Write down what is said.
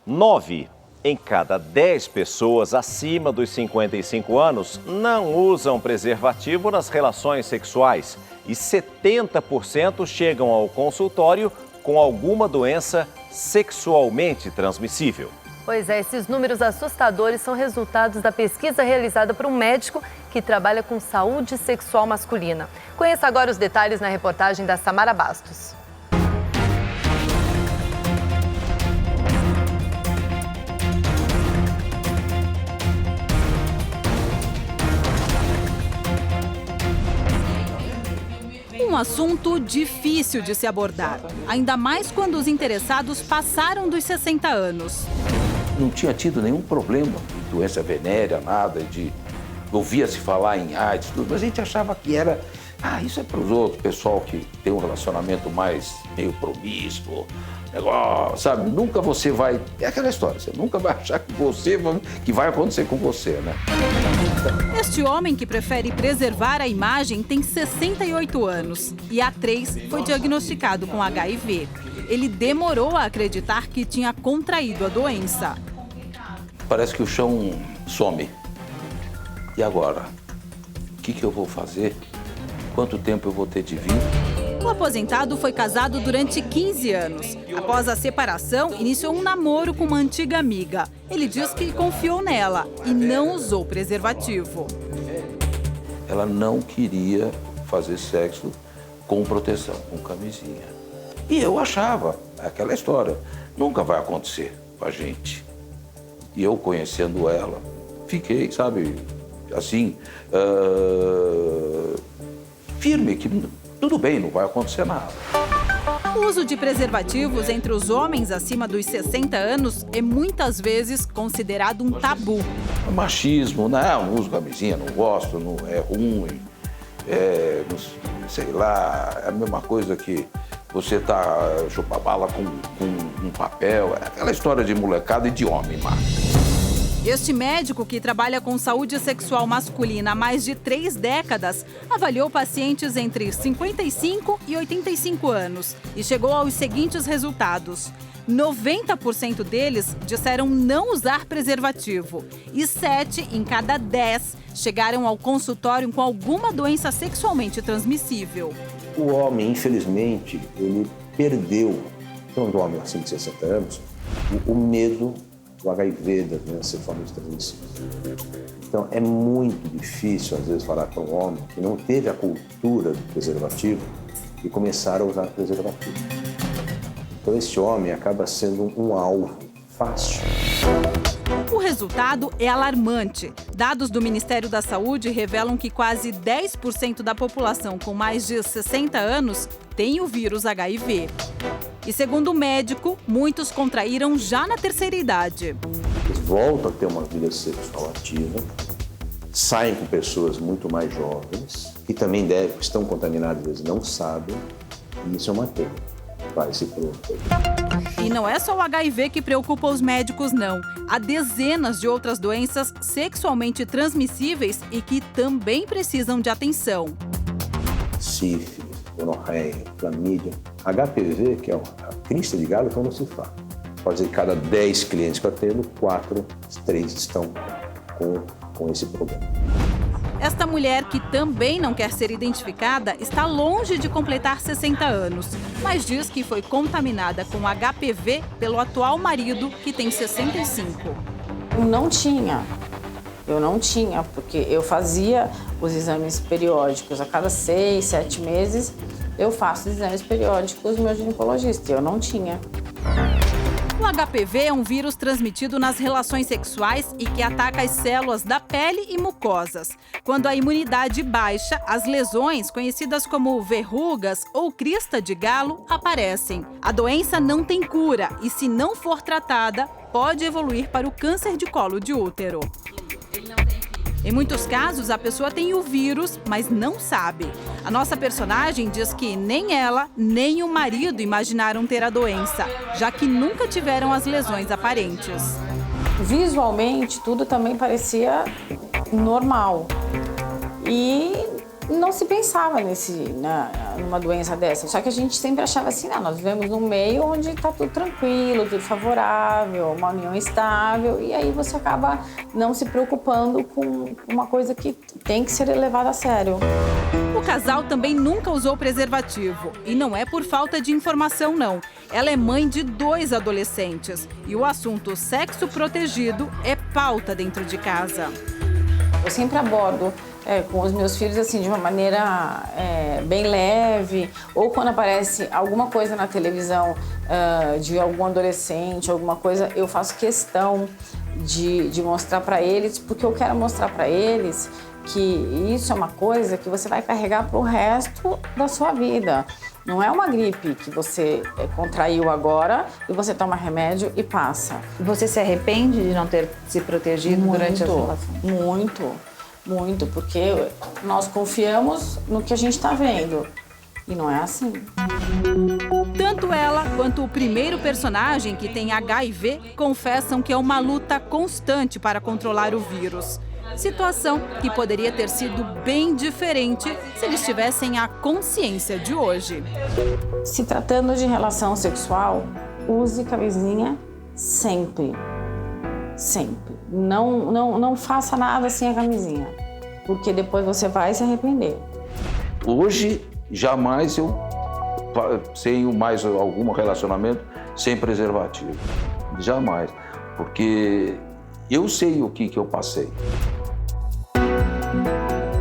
9 em cada 10 pessoas acima dos 55 anos não usam preservativo nas relações sexuais e 70% chegam ao consultório com alguma doença sexualmente transmissível. Pois é, esses números assustadores são resultados da pesquisa realizada por um médico que trabalha com saúde sexual masculina. Conheça agora os detalhes na reportagem da Samara Bastos. Um assunto difícil de se abordar, ainda mais quando os interessados passaram dos 60 anos. Não tinha tido nenhum problema de doença venérea, nada, ouvia-se falar em AIDS, tudo, mas a gente achava que era, isso é para os outros, pessoal que tem um relacionamento mais meio promíscuo, negócio, sabe? Nunca você vai, é aquela história, você nunca vai achar que vai acontecer com você, né? Este homem que prefere preservar a imagem tem 68 anos e há 3 foi diagnosticado com HIV. Ele demorou a acreditar que tinha contraído a doença. Parece que o chão some. E agora? O que eu vou fazer? Quanto tempo eu vou ter de vida? O aposentado foi casado durante 15 anos. Após a separação, iniciou um namoro com uma antiga amiga. Ele diz que confiou nela e não usou preservativo. Ela não queria fazer sexo com proteção, com camisinha. E eu achava, aquela história, nunca vai acontecer com a gente. E eu, conhecendo ela, fiquei, sabe, assim, firme, que tudo bem, não vai acontecer nada. O uso de preservativos entre os homens acima dos 60 anos é muitas vezes considerado um tabu. Machismo, não uso camisinha, não gosto, não é ruim, sei lá, é a mesma coisa que você chupa bala com um papel, é aquela história de molecada e de homem, macho. Este médico, que trabalha com saúde sexual masculina há mais de 3 décadas, avaliou pacientes entre 55 e 85 anos e chegou aos seguintes resultados. 90% deles disseram não usar preservativo e 7 em cada 10 chegaram ao consultório com alguma doença sexualmente transmissível. O homem, infelizmente, ele perdeu, então, do homem acima de 60 anos, o medo do HIV, das doenças sexualmente transmissíveis. Então, é muito difícil, às vezes, falar para um homem que não teve a cultura do preservativo e começar a usar preservativo. Então, esse homem acaba sendo um alvo fácil. O resultado é alarmante. Dados do Ministério da Saúde revelam que quase 10% da população com mais de 60 anos tem o vírus HIV. E segundo o médico, muitos contraíram já na terceira idade. Eles voltam a ter uma vida sexual ativa, saem com pessoas muito mais jovens, que também estão contaminadas, eles não sabem, e isso é uma pena. Vai se preocupar. E não é só o HIV que preocupa os médicos, não. Há dezenas de outras doenças sexualmente transmissíveis e que também precisam de atenção. Sífilis, gonorreia, clamídia, HPV, que é a crista de galo, então não se fala. Pode dizer que cada 10 clientes que eu atendo, 3 estão com esse problema. Esta mulher, que também não quer ser identificada, está longe de completar 60 anos, mas diz que foi contaminada com HPV pelo atual marido, que tem 65. Eu não tinha, porque eu fazia os exames periódicos a cada 6, 7 meses, eu faço os exames periódicos no meu ginecologista, eu não tinha. O HPV é um vírus transmitido nas relações sexuais e que ataca as células da pele e mucosas. Quando a imunidade baixa, as lesões, conhecidas como verrugas ou crista de galo, aparecem. A doença não tem cura e, se não for tratada, pode evoluir para o câncer de colo de útero. Em muitos casos, a pessoa tem o vírus, mas não sabe. A nossa personagem diz que nem ela, nem o marido imaginaram ter a doença, já que nunca tiveram as lesões aparentes. Visualmente, tudo também parecia normal. E não se pensava numa doença dessa. Só que a gente sempre achava assim, não, nós vivemos num meio onde está tudo tranquilo, tudo favorável, uma união estável, e aí você acaba não se preocupando com uma coisa que tem que ser levada a sério. O casal também nunca usou preservativo. E não é por falta de informação, não. Ela é mãe de 2 adolescentes. E o assunto sexo protegido é pauta dentro de casa. Eu sempre abordo com os meus filhos assim, de uma maneira bem leve. Ou quando aparece alguma coisa na televisão de algum adolescente, alguma coisa, eu faço questão de mostrar para eles, porque eu quero mostrar para eles que isso é uma coisa que você vai carregar para o resto da sua vida. Não é uma gripe que você contraiu agora e você toma remédio e passa. Você se arrepende de não ter se protegido durante a relação? Muito, porque nós confiamos no que a gente está vendo. E não é assim. Tanto ela quanto o primeiro personagem que tem HIV confessam que é uma luta constante para controlar o vírus. Situação que poderia ter sido bem diferente se eles tivessem a consciência de hoje. Se tratando de relação sexual, use camisinha sempre. Sempre. Não faça nada sem a camisinha, porque depois você vai se arrepender. Hoje, jamais eu tenho mais algum relacionamento sem preservativo. Jamais. Porque eu sei o que eu passei.